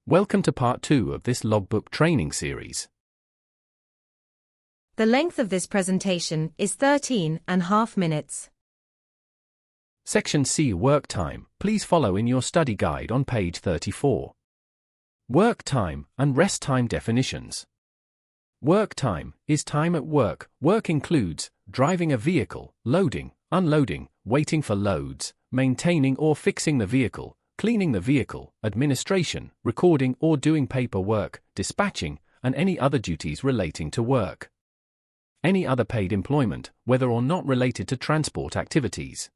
Welcome to part 2 of this logbook training series. The length of this presentation is 13.5 minutes. Section C, Work Time. Please follow in your study guide on page 34. Work time and rest time definitions. Work time is time at work. Work includes driving a vehicle, loading, unloading, waiting for loads, maintaining or fixing the vehicle, cleaning the vehicle, administration, recording or doing paperwork, dispatching, and any other duties relating to work. Any other paid employment, whether or not related to transport activities.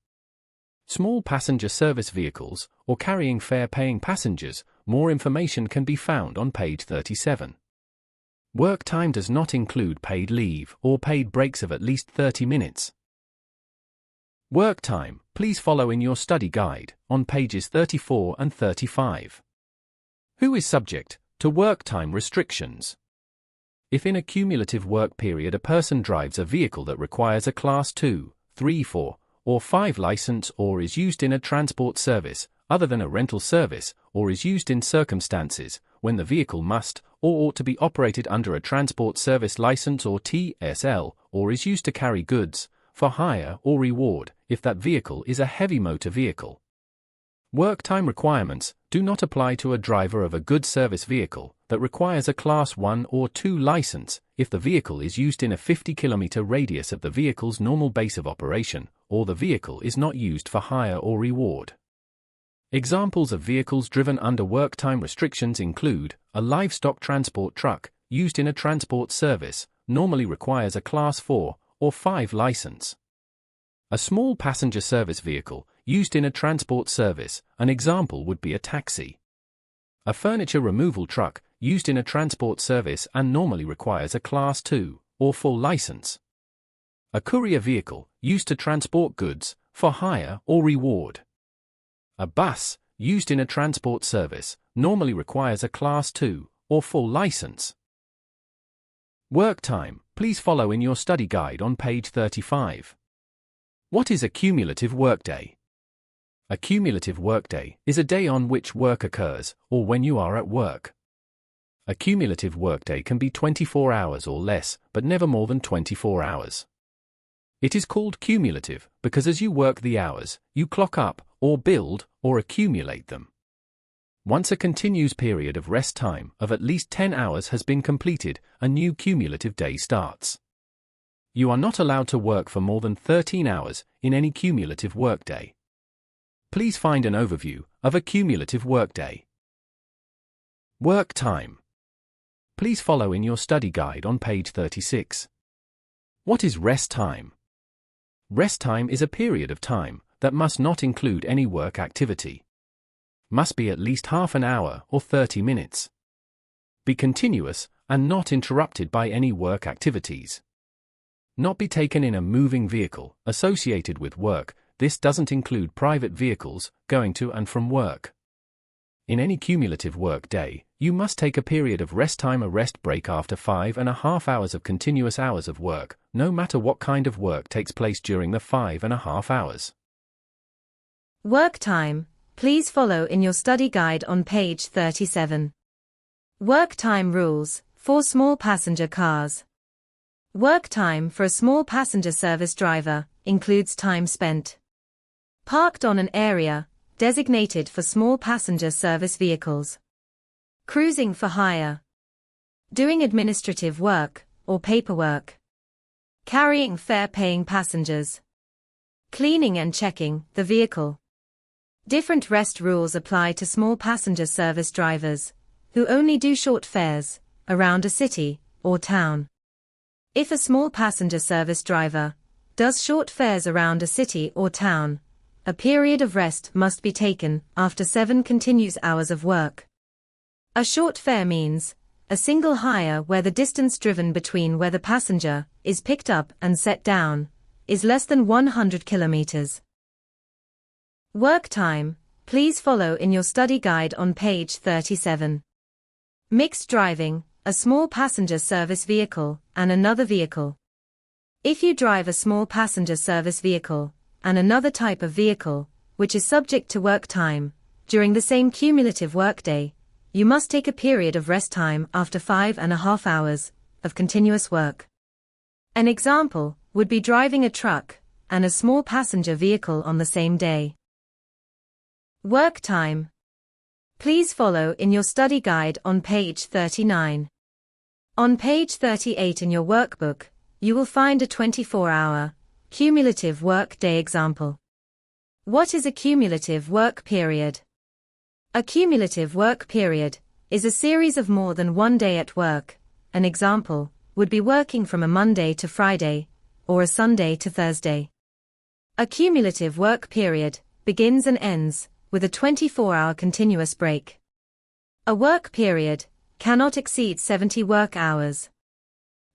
Small passenger service vehicles, or carrying fare-paying passengers. More information can be found on page 37. Work time does not include paid leave or paid breaks of at least 30 minutes. Work time. Please follow in your study guide on pages 34 and 35. Who is subject to work time restrictions? If in a cumulative work period a person drives a vehicle that requires a Class 2, 3, 4, or 5 license or is used in a transport service other than a rental service, or is used in circumstances when the vehicle must or ought to be operated under a transport service license or TSL, or is used to carry goods for hire or reward, if that vehicle is a heavy motor vehicle. Work time requirements do not apply to a driver of a goods service vehicle that requires a Class 1 or 2 license if the vehicle is used in a 50-kilometer radius of the vehicle's normal base of operation, or the vehicle is not used for hire or reward. Examples of vehicles driven under work time restrictions include a livestock transport truck used in a transport service, normally requires a Class 4 or 5 license. A small passenger service vehicle used in a transport service, an example would be a taxi. A furniture removal truck used in a transport service and normally requires a Class 2 or 4 license. A courier vehicle used to transport goods for hire or reward. A bus used in a transport service normally requires a Class 2 or 4 license. Work time. Please follow in your study guide on page 35. What is a cumulative workday? A cumulative workday is a day on which work occurs, or when you are at work. A cumulative workday can be 24 hours or less, but never more than 24 hours. It is called cumulative because as you work the hours, you clock up, or build, or accumulate them. Once a continuous period of rest time of at least 10 hours has been completed, a new cumulative day starts. You are not allowed to work for more than 13 hours in any cumulative workday. Please find an overview of a cumulative workday. Work time. Please follow in your study guide on page 36. What is rest time? Rest time is a period of time that must not include any work activity. Must be at least half an hour or 30 minutes. Be continuous and not interrupted by any work activities. Not be taken in a moving vehicle associated with work. This doesn't include private vehicles going to and from work. In any cumulative work day, you must take a period of rest time, a rest break after 5.5 hours of continuous hours of work, no matter what kind of work takes place during the 5.5 hours. Work time. Please follow in your study guide on page 37. Work time rules for small passenger cars. Work time for a small passenger service driver includes time spent parked on an area designated for small passenger service vehicles, cruising for hire, doing administrative work or paperwork, carrying fare-paying passengers, cleaning and checking the vehicle. Different rest rules apply to small passenger service drivers who only do short fares around a city or town. If a small passenger service driver does short fares around a city or town, a period of rest must be taken after 7 continuous hours of work. A short fare means a single hire where the distance driven between where the passenger is picked up and set down is less than 100 kilometers. Work time. Please follow in your study guide on page 37. Mixed driving, a small passenger service vehicle and another vehicle. If you drive a small passenger service vehicle and another type of vehicle, which is subject to work time, during the same cumulative workday, you must take a period of rest time after 5.5 hours of continuous work. An example would be driving a truck and a small passenger vehicle on the same day. Work time. Please follow in your study guide on page 39. On page 38 in your workbook, you will find a 24-hour cumulative work day example. What is a cumulative work period? A cumulative work period is a series of more than one day at work. An example would be working from a Monday to Friday, or a Sunday to Thursday. A cumulative work period begins and ends with a 24-hour continuous break. A work period cannot exceed 70 work hours.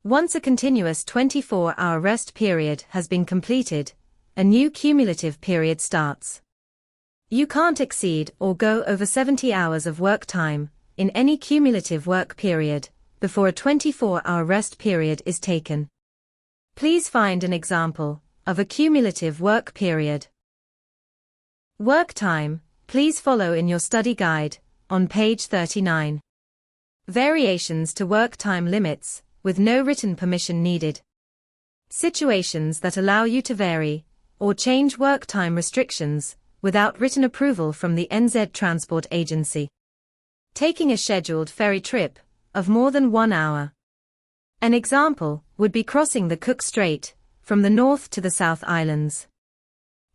Once a continuous 24-hour rest period has been completed, a new cumulative period starts. You can't exceed or go over 70 hours of work time in any cumulative work period before a 24-hour rest period is taken. Please find an example of a cumulative work period. Work time. Please follow in your study guide on page 39. Variations to work time limits with no written permission needed. Situations that allow you to vary or change work time restrictions without written approval from the NZ Transport Agency. Taking a scheduled ferry trip of more than 1 hour. An example would be crossing the Cook Strait from the North to the South Islands.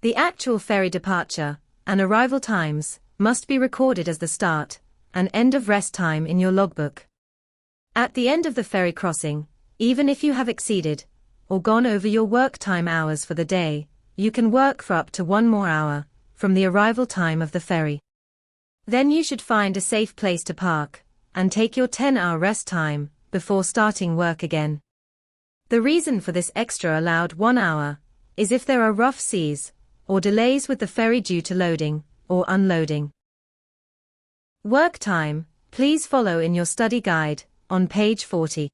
The actual ferry departure and arrival times must be recorded as the start and end of rest time in your logbook. At the end of the ferry crossing, even if you have exceeded or gone over your work time hours for the day, you can work for up to 1 more hour from the arrival time of the ferry. Then you should find a safe place to park and take your 10-hour rest time before starting work again. The reason for this extra allowed 1 hour is if there are rough seas or delays with the ferry due to loading or unloading. Work time. Please follow in your study guide on page 40.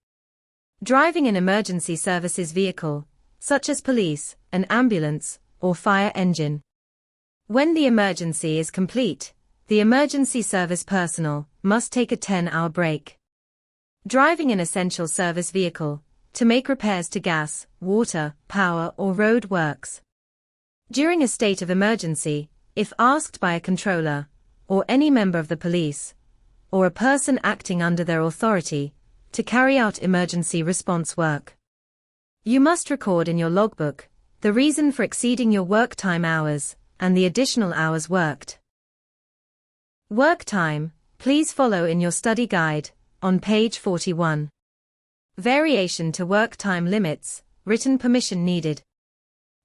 Driving an emergency services vehicle, such as police, an ambulance, or fire engine. When the emergency is complete, the emergency service personnel must take a 10-hour break. Driving an essential service vehicle to make repairs to gas, water, power, or road works. During a state of emergency, if asked by a controller, or any member of the police, or a person acting under their authority, to carry out emergency response work. You must record in your logbook the reason for exceeding your work time hours and the additional hours worked. Work time. Please follow in your study guide on page 41. Variation to work time limits, written permission needed.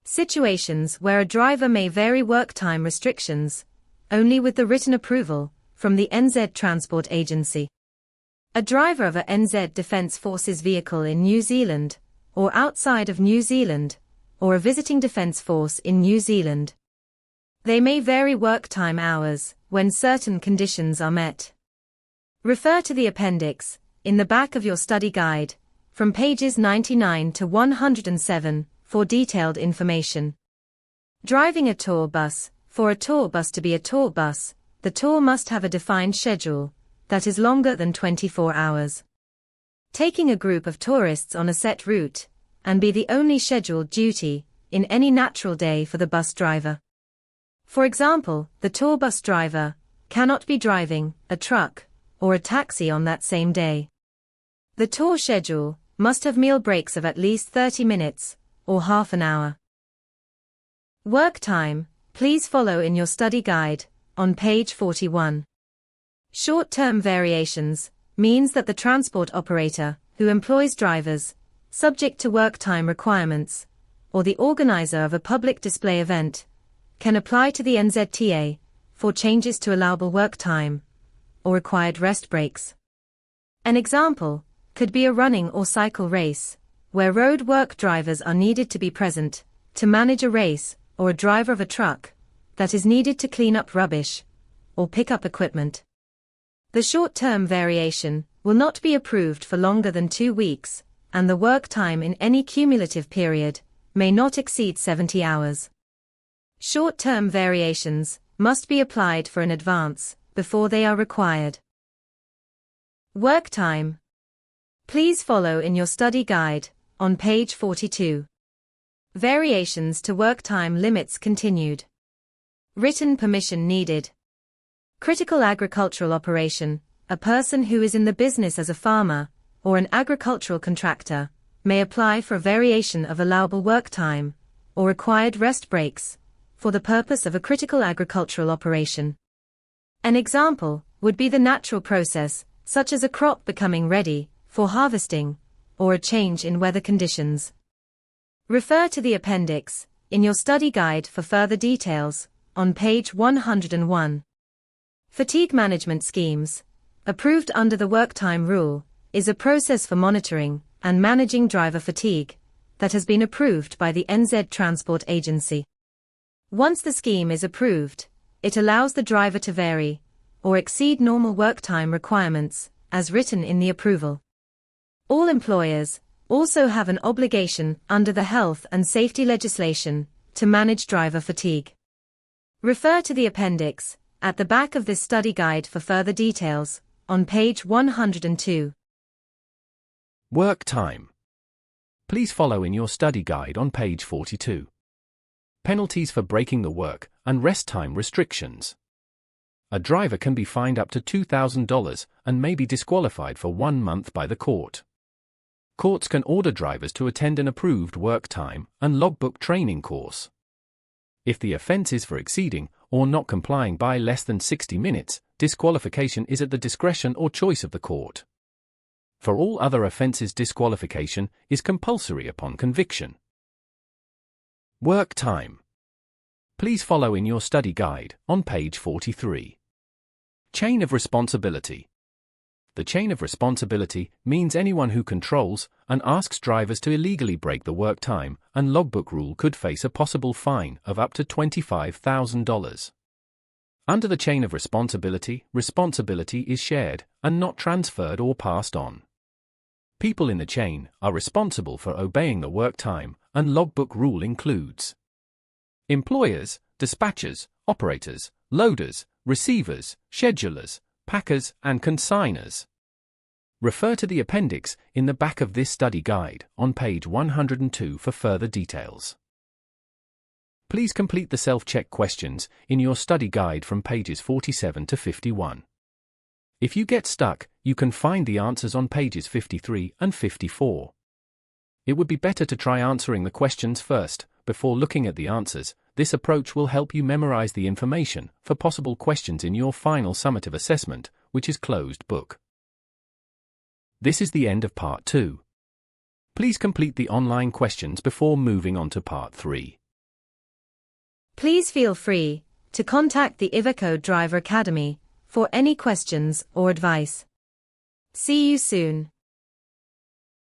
Situations where a driver may vary work time restrictions, only with the written approval from the NZ Transport Agency. A driver of a NZ Defence Forces vehicle in New Zealand, or outside of New Zealand, or a visiting Defence Force in New Zealand. They may vary work time hours when certain conditions are met. Refer to the appendix in the back of your study guide from pages 99 to 107 for detailed information. Driving a tour bus. For a tour bus to be a tour bus, the tour must have a defined schedule that is longer than 24 hours. Taking a group of tourists on a set route and be the only scheduled duty in any natural day for the bus driver. For example, the tour bus driver cannot be driving a truck or a taxi on that same day. The tour schedule must have meal breaks of at least 30 minutes or half an hour. Work time. Please follow in your study guide on page 41. Short-term variations means that the transport operator who employs drivers subject to work time requirements, or the organizer of a public display event, can apply to the NZTA for changes to allowable work time or required rest breaks. An example could be a running or cycle race, where road work drivers are needed to be present to manage a race, or a driver of a truck that is needed to clean up rubbish or pick up equipment. The short-term variation will not be approved for longer than 2 weeks, and the work time in any cumulative period may not exceed 70 hours. Short-term variations must be applied for in advance before they are required. Work time. Please follow in your study guide, on page 42. Variations to work time limits continued. Written permission needed. Critical agricultural operation. A person who is in the business as a farmer, or an agricultural contractor, may apply for a variation of allowable work time, or required rest breaks, for the purpose of a critical agricultural operation. An example would be the natural process, such as a crop becoming ready for harvesting, or a change in weather conditions. Refer to the appendix in your study guide for further details, on page 101. Fatigue management schemes, approved under the work time rule, is a process for monitoring and managing driver fatigue that has been approved by the NZ Transport Agency. Once the scheme is approved, it allows the driver to vary or exceed normal work time requirements, as written in the approval. All employers also have an obligation under the health and safety legislation to manage driver fatigue. Refer to the appendix at the back of this study guide for further details, on page 102. Work time. Please follow in your study guide on page 42. Penalties for breaking the work and rest time restrictions. A driver can be fined up to $2,000 and may be disqualified for 1 month by the court. Courts can order drivers to attend an approved work time and logbook training course. If the offense is for exceeding or not complying by less than 60 minutes, disqualification is at the discretion or choice of the court. For all other offenses, disqualification is compulsory upon conviction. Work time. Please follow in your study guide on page 43. Chain of responsibility. The chain of responsibility means anyone who controls and asks drivers to illegally break the work time and logbook rule could face a possible fine of up to $25,000. Under the chain of responsibility, responsibility is shared and not transferred or passed on. People in the chain are responsible for obeying the work time and logbook rule includes employers, dispatchers, operators, loaders, receivers, schedulers, packers, and consigners. Refer to the appendix in the back of this study guide on page 102 for further details. Please complete the self-check questions in your study guide from pages 47 to 51. If you get stuck, you can find the answers on pages 53 and 54. It would be better to try answering the questions first, before looking at the answers. This approach will help you memorize the information for possible questions in your final summative assessment, which is closed book. This is the end of part 2. Please complete the online questions before moving on to part 3. Please feel free to contact the Iveco Driver Academy for any questions or advice. See you soon.